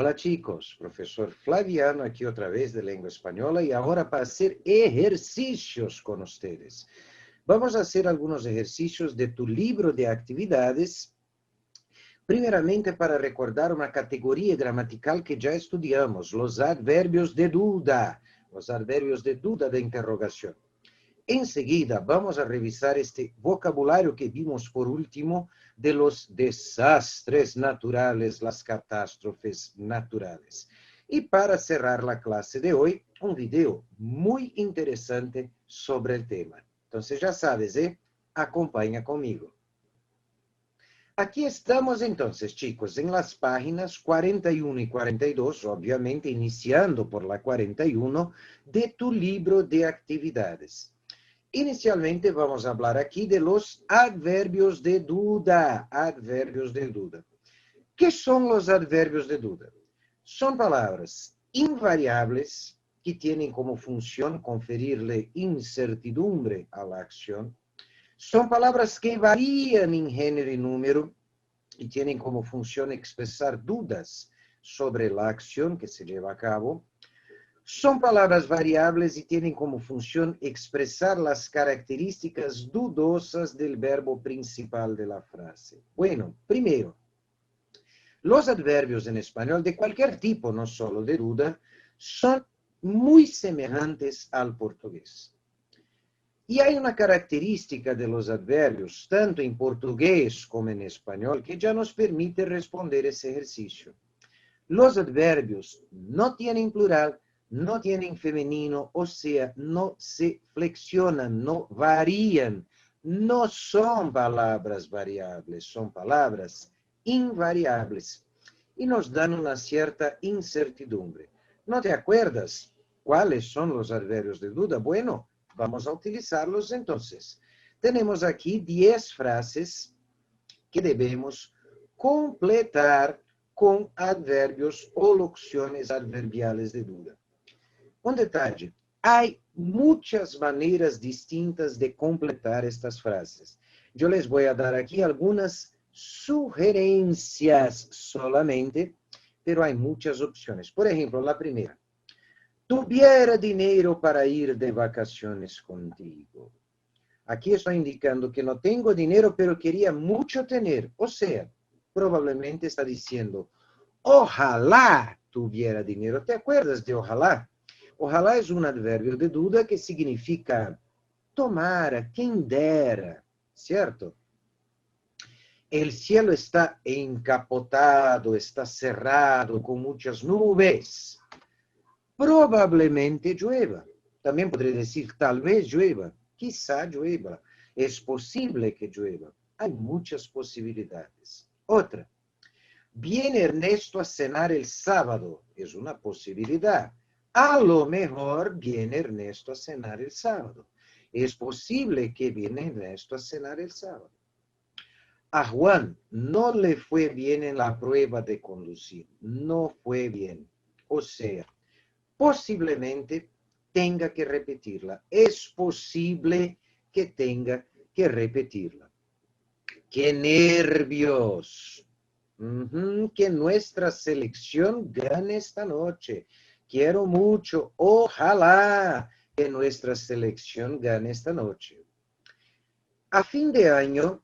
Hola chicos, profesor Flaviano aquí otra vez de lengua española y ahora para hacer ejercicios con ustedes. Vamos a hacer algunos ejercicios de tu libro de actividades, primeramente para recordar una categoría gramatical que ya estudiamos, los adverbios de duda, de interrogación. Enseguida vamos a revisar este vocabulario que vimos por último de los desastres naturales, las catástrofes naturales. Y para cerrar la clase de hoy, un video muy interesante sobre el tema. Entonces ya sabes, acompaña conmigo. Aquí estamos entonces, chicos, en las páginas 41 y 42, obviamente iniciando por la 41, de tu libro de actividades. Inicialmente vamos a hablar aquí de los adverbios de duda. Adverbios de duda. ¿Qué son los adverbios de duda? Son palabras invariables que tienen como función conferirle incertidumbre a la acción. Son palabras que varían en género y número y tienen como función expresar dudas sobre la acción que se lleva a cabo. Son palabras variables y tienen como función expresar las características dudosas del verbo principal de la frase. Bueno, primero, los adverbios en español de cualquier tipo, no solo de duda, son muy semejantes al portugués. Y hay una característica de los adverbios, tanto en portugués como en español, que ya nos permite responder ese ejercicio. Los adverbios no tienen plural, no tienen femenino, o sea, no se flexionan, no varían, no son palabras variables, son palabras invariables y nos dan una cierta incertidumbre. ¿No te acuerdas cuáles son los adverbios de duda? Bueno, vamos a utilizarlos entonces. Tenemos aquí 10 frases que debemos completar con adverbios o locuciones adverbiales de duda. Un detalle, hay muchas maneras distintas de completar estas frases. Yo les voy a dar aquí algunas sugerencias solamente, pero hay muchas opciones. Por ejemplo, la primera. Tuviera dinero para ir de vacaciones contigo. Aquí estoy indicando que no tengo dinero, pero quería mucho tener. O sea, probablemente está diciendo, ojalá tuviera dinero. ¿Te acuerdas de ojalá? Ojalá es un adverbio de duda que significa tomara, quien dera, ¿cierto? El cielo está encapotado, está cerrado, con muchas nubes. Probablemente llueva. También podría decir, tal vez llueva, quizá llueva, es posible que llueva. Hay muchas posibilidades. Otra, viene Ernesto a cenar el sábado, es una posibilidad. A lo mejor viene Ernesto a cenar el sábado. Es posible que viene Ernesto a cenar el sábado. A Juan no le fue bien en la prueba de conducir, no fue bien. O sea, posiblemente tenga que repetirla. Es posible que tenga que repetirla. ¡Qué nervios! Que nuestra selección gane esta noche. Quiero mucho. Ojalá que nuestra selección gane esta noche. A fin de año,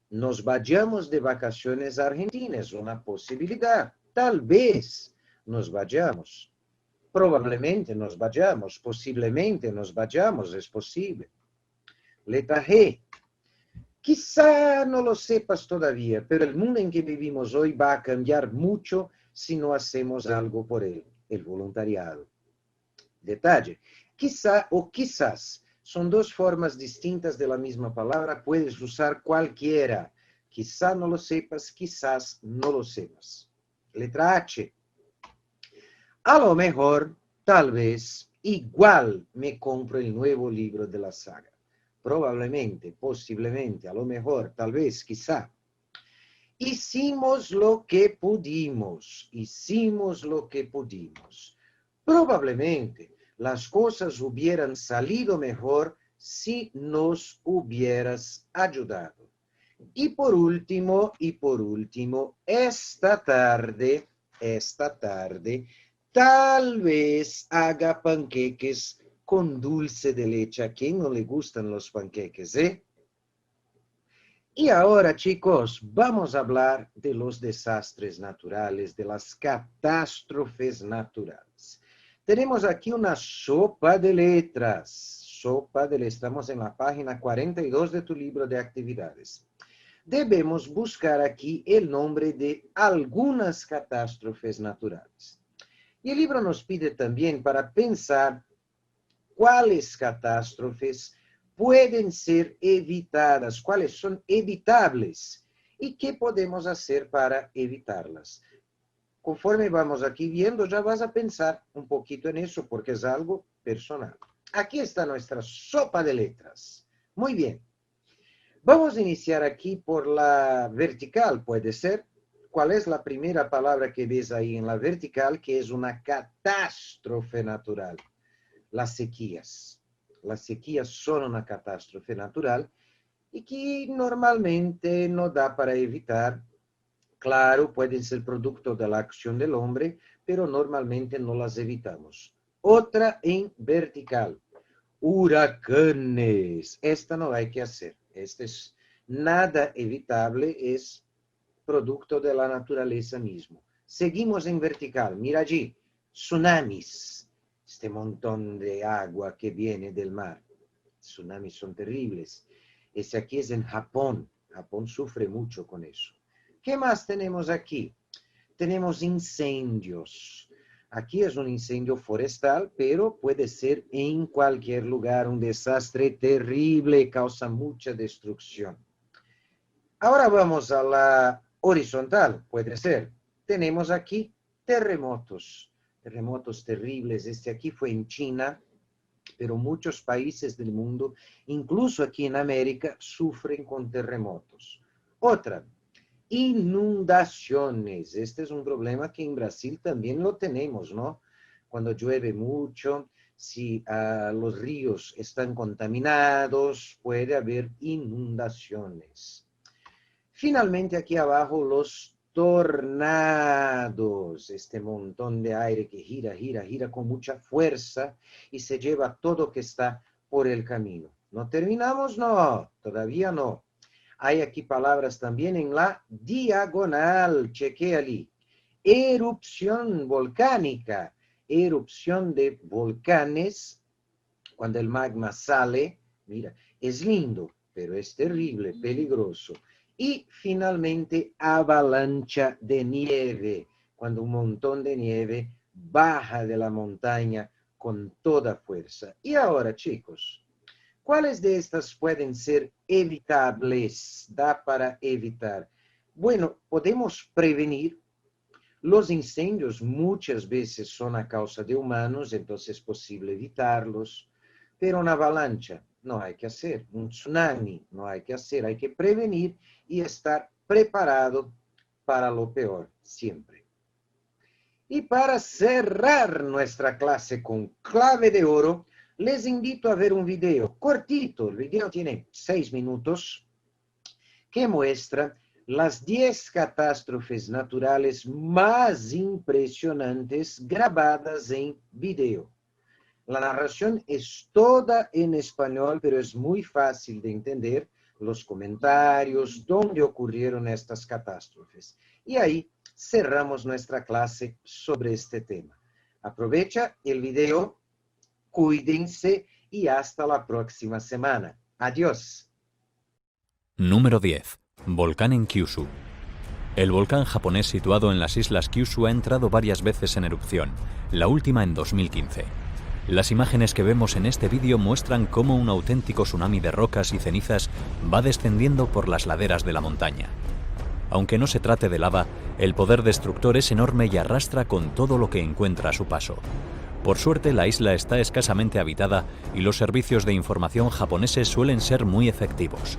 nos vayamos de vacaciones a Argentina. Es una posibilidad. Tal vez nos vayamos. Probablemente nos vayamos, posiblemente nos vayamos, es posible. Letra G. Quizá no lo sepas todavía, pero el mundo en que vivimos hoy va a cambiar mucho si no hacemos algo por él, el voluntariado. Detalle. Quizá o quizás son dos formas distintas de la misma palabra, puedes usar cualquiera. Quizá no lo sepas, quizás no lo sepas. Letra H. A lo mejor, tal vez, igual me compro el nuevo libro de la saga. Probablemente, posiblemente, a lo mejor, tal vez, quizá. Hicimos lo que pudimos. Hicimos lo que pudimos. Probablemente las cosas hubieran salido mejor si nos hubieras ayudado. Y por último, esta tarde esta tarde, tal vez haga panqueques con dulce de leche. ¿A quién no le gustan los panqueques, eh? Y ahora, chicos, vamos a hablar de los desastres naturales, de las catástrofes naturales. Tenemos aquí una sopa de letras. Estamos en la página 42 de tu libro de actividades. Debemos buscar aquí el nombre de algunas catástrofes naturales. Y el libro nos pide también para pensar cuáles catástrofes pueden ser evitadas, cuáles son evitables y qué podemos hacer para evitarlas. Conforme vamos aquí viendo, ya vas a pensar un poquito en eso porque es algo personal. Aquí está nuestra sopa de letras. Muy bien. Vamos a iniciar aquí por la vertical, puede ser. ¿Cuál es la primera palabra que ves ahí en la vertical, que es una catástrofe natural? Las sequías. Las sequías son una catástrofe natural y que normalmente no da para evitar. Claro, pueden ser producto de la acción del hombre, pero normalmente no las evitamos. Otra en vertical. Huracanes. Esta no hay que hacer. Este es nada evitable, es producto de la naturaleza mismo. Seguimos en vertical. Mira allí. Tsunamis. Este montón de agua que viene del mar. Tsunamis son terribles. Ese aquí es en Japón. Japón sufre mucho con eso. ¿Qué más tenemos aquí? Tenemos incendios. Aquí es un incendio forestal, pero puede ser en cualquier lugar un desastre terrible, causa mucha destrucción. Ahora vamos a la horizontal, puede ser. Tenemos aquí terremotos. Terremotos terribles. Este aquí fue en China, pero muchos países del mundo, incluso aquí en América, sufren con terremotos. Otra, inundaciones. Este es un problema que en Brasil también lo tenemos, ¿no? Cuando llueve mucho, si los ríos están contaminados, puede haber inundaciones. Finalmente, aquí abajo, los tornados, este montón de aire que gira con mucha fuerza y se lleva todo que está por el camino. ¿No terminamos? No, todavía no. Hay aquí palabras también en la diagonal, chequéali. Erupción volcánica, erupción de volcanes, cuando el magma sale, mira, es lindo, pero es terrible, peligroso. Y finalmente, avalancha de nieve, cuando un montón de nieve baja de la montaña con toda fuerza. Y ahora, chicos, ¿cuáles de estas pueden ser evitables? Da para evitar. Bueno, podemos prevenir. Los incendios muchas veces son a causa de humanos, entonces es posible evitarlos. Pero una avalancha no hay que hacer, un tsunami no hay que hacer, hay que prevenir y estar preparado para lo peor, siempre. Y para cerrar nuestra clase con clave de oro, les invito a ver un video cortito, el video tiene 6 minutos, que muestra las 10 catástrofes naturales más impresionantes grabadas en video. La narración es toda en español, pero es muy fácil de entender los comentarios, dónde ocurrieron estas catástrofes. Y ahí cerramos nuestra clase sobre este tema. Aprovecha el video, cuídense y hasta la próxima semana. Adiós. Número 10. Volcán en Kyushu. El volcán japonés situado en las islas Kyushu ha entrado varias veces en erupción, la última en 2015. Las imágenes que vemos en este vídeo muestran cómo un auténtico tsunami de rocas y cenizas va descendiendo por las laderas de la montaña. Aunque no se trate de lava, el poder destructor es enorme y arrastra con todo lo que encuentra a su paso. Por suerte, la isla está escasamente habitada y los servicios de información japoneses suelen ser muy efectivos.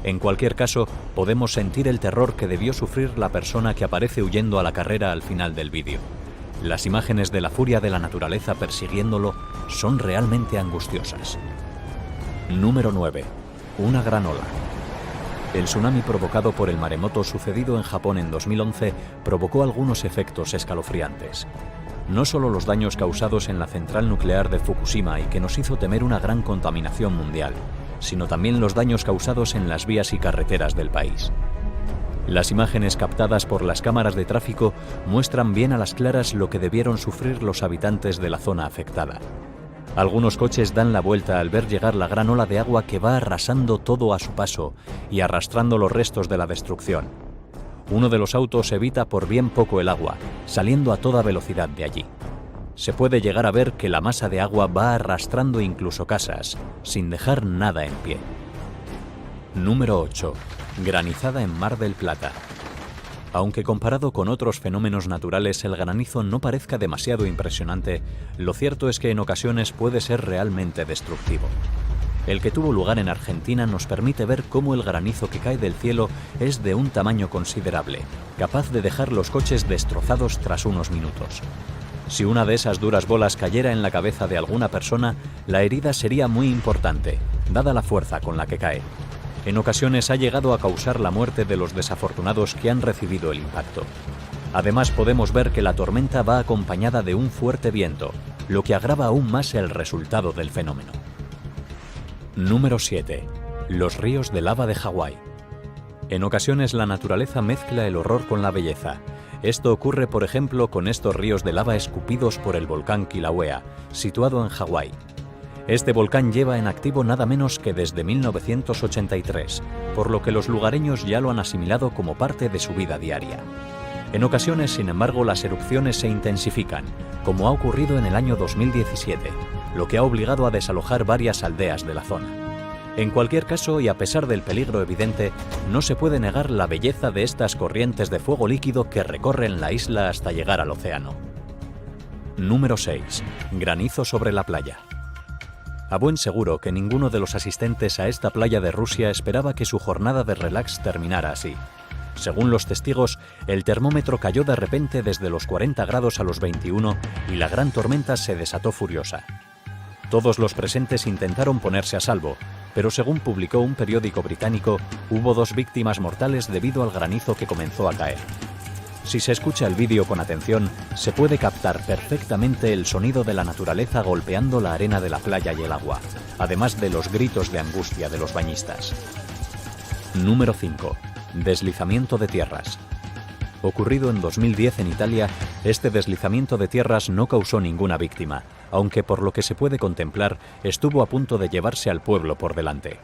En cualquier caso, podemos sentir el terror que debió sufrir la persona que aparece huyendo a la carrera al final del vídeo. Las imágenes de la furia de la naturaleza persiguiéndolo son realmente angustiosas. Número 9. Una gran ola. El tsunami provocado por el maremoto sucedido en Japón en 2011 provocó algunos efectos escalofriantes. No solo los daños causados en la central nuclear de Fukushima y que nos hizo temer una gran contaminación mundial, sino también los daños causados en las vías y carreteras del país. Las imágenes captadas por las cámaras de tráfico muestran bien a las claras lo que debieron sufrir los habitantes de la zona afectada. Algunos coches dan la vuelta al ver llegar la gran ola de agua que va arrasando todo a su paso y arrastrando los restos de la destrucción. Uno de los autos evita por bien poco el agua, saliendo a toda velocidad de allí. Se puede llegar a ver que la masa de agua va arrastrando incluso casas, sin dejar nada en pie. Número 8. Granizada en Mar del Plata. Aunque comparado con otros fenómenos naturales el granizo no parezca demasiado impresionante, lo cierto es que en ocasiones puede ser realmente destructivo. El que tuvo lugar en Argentina nos permite ver cómo el granizo que cae del cielo es de un tamaño considerable, capaz de dejar los coches destrozados tras unos minutos. Si una de esas duras bolas cayera en la cabeza de alguna persona, la herida sería muy importante, dada la fuerza con la que cae. En ocasiones ha llegado a causar la muerte de los desafortunados que han recibido el impacto. Además podemos ver que la tormenta va acompañada de un fuerte viento, lo que agrava aún más el resultado del fenómeno. Número 7. Los ríos de lava de Hawái. En ocasiones la naturaleza mezcla el horror con la belleza. Esto ocurre, por ejemplo, con estos ríos de lava escupidos por el volcán Kilauea, situado en Hawái. Este volcán lleva en activo nada menos que desde 1983, por lo que los lugareños ya lo han asimilado como parte de su vida diaria. En ocasiones, sin embargo, las erupciones se intensifican, como ha ocurrido en el año 2017, lo que ha obligado a desalojar varias aldeas de la zona. En cualquier caso, y a pesar del peligro evidente, no se puede negar la belleza de estas corrientes de fuego líquido que recorren la isla hasta llegar al océano. Número 6. Granizo sobre la playa. A buen seguro que ninguno de los asistentes a esta playa de Rusia esperaba que su jornada de relax terminara así. Según los testigos, el termómetro cayó de repente desde los 40 grados a los 21 y la gran tormenta se desató furiosa. Todos los presentes intentaron ponerse a salvo, pero según publicó un periódico británico, hubo 2 víctimas mortales debido al granizo que comenzó a caer. Si se escucha el vídeo con atención, se puede captar perfectamente el sonido de la naturaleza golpeando la arena de la playa y el agua, además de los gritos de angustia de los bañistas. Número 5. Deslizamiento de tierras. Ocurrido en 2010 en Italia, este deslizamiento de tierras no causó ninguna víctima, aunque por lo que se puede contemplar, estuvo a punto de llevarse al pueblo por delante.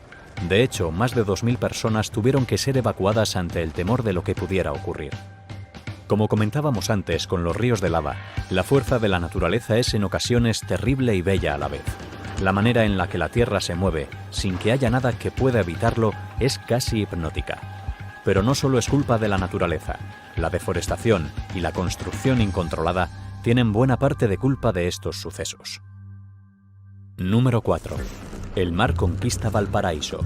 De hecho, más de 2.000 personas tuvieron que ser evacuadas ante el temor de lo que pudiera ocurrir. Como comentábamos antes con los ríos de lava, la fuerza de la naturaleza es en ocasiones terrible y bella a la vez. La manera en la que la Tierra se mueve, sin que haya nada que pueda evitarlo, es casi hipnótica. Pero no solo es culpa de la naturaleza. La deforestación y la construcción incontrolada tienen buena parte de culpa de estos sucesos. Número 4. El mar conquista Valparaíso.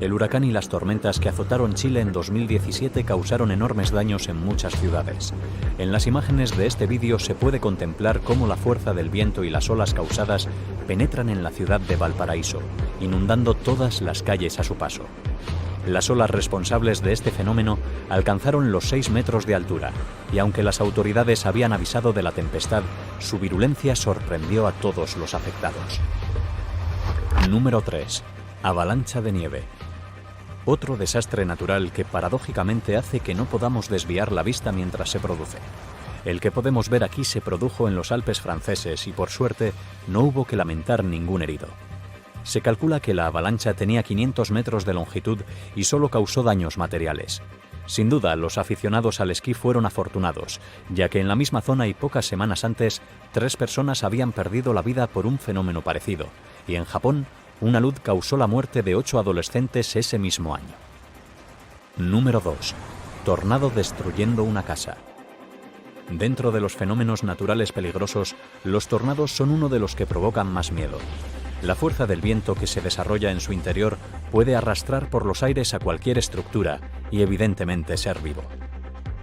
El huracán y las tormentas que azotaron Chile en 2017 causaron enormes daños en muchas ciudades. En las imágenes de este vídeo se puede contemplar cómo la fuerza del viento y las olas causadas penetran en la ciudad de Valparaíso, inundando todas las calles a su paso. Las olas responsables de este fenómeno alcanzaron los 6 metros de altura, y aunque las autoridades habían avisado de la tempestad, su virulencia sorprendió a todos los afectados. Número 3. Avalancha de nieve. Otro desastre natural que paradójicamente hace que no podamos desviar la vista mientras se produce. El que podemos ver aquí se produjo en los Alpes franceses y por suerte no hubo que lamentar ningún herido. Se calcula que la avalancha tenía 500 metros de longitud y solo causó daños materiales. Sin duda, los aficionados al esquí fueron afortunados, ya que en la misma zona y pocas semanas antes, 3 personas habían perdido la vida por un fenómeno parecido, y en Japón, una luz causó la muerte de 8 adolescentes ese mismo año. Número 2. Tornado destruyendo una casa. Dentro de los fenómenos naturales peligrosos, los tornados son uno de los que provocan más miedo. La fuerza del viento que se desarrolla en su interior puede arrastrar por los aires a cualquier estructura y evidentemente ser vivo.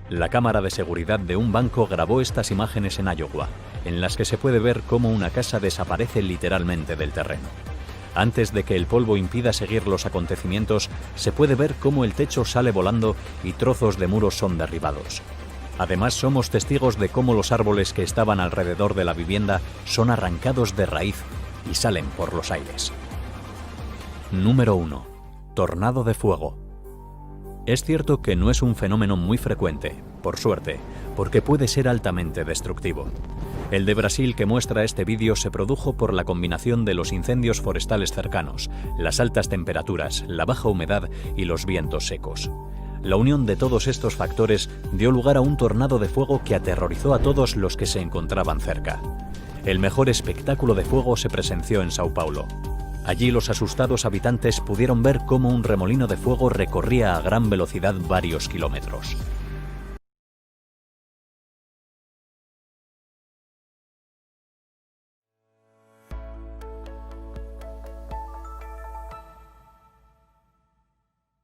La cámara de seguridad de un banco grabó estas imágenes en Iowa, en las que se puede ver cómo una casa desaparece literalmente del terreno. Antes de que el polvo impida seguir los acontecimientos, se puede ver cómo el techo sale volando y trozos de muros son derribados. Además, somos testigos de cómo los árboles que estaban alrededor de la vivienda son arrancados de raíz y salen por los aires. Número 1. Tornado de fuego. Es cierto que no es un fenómeno muy frecuente, por suerte, porque puede ser altamente destructivo. El de Brasil que muestra este vídeo se produjo por la combinación de los incendios forestales cercanos, las altas temperaturas, la baja humedad y los vientos secos. La unión de todos estos factores dio lugar a un tornado de fuego que aterrorizó a todos los que se encontraban cerca. El mejor espectáculo de fuego se presenció en Sao Paulo. Allí los asustados habitantes pudieron ver cómo un remolino de fuego recorría a gran velocidad varios kilómetros.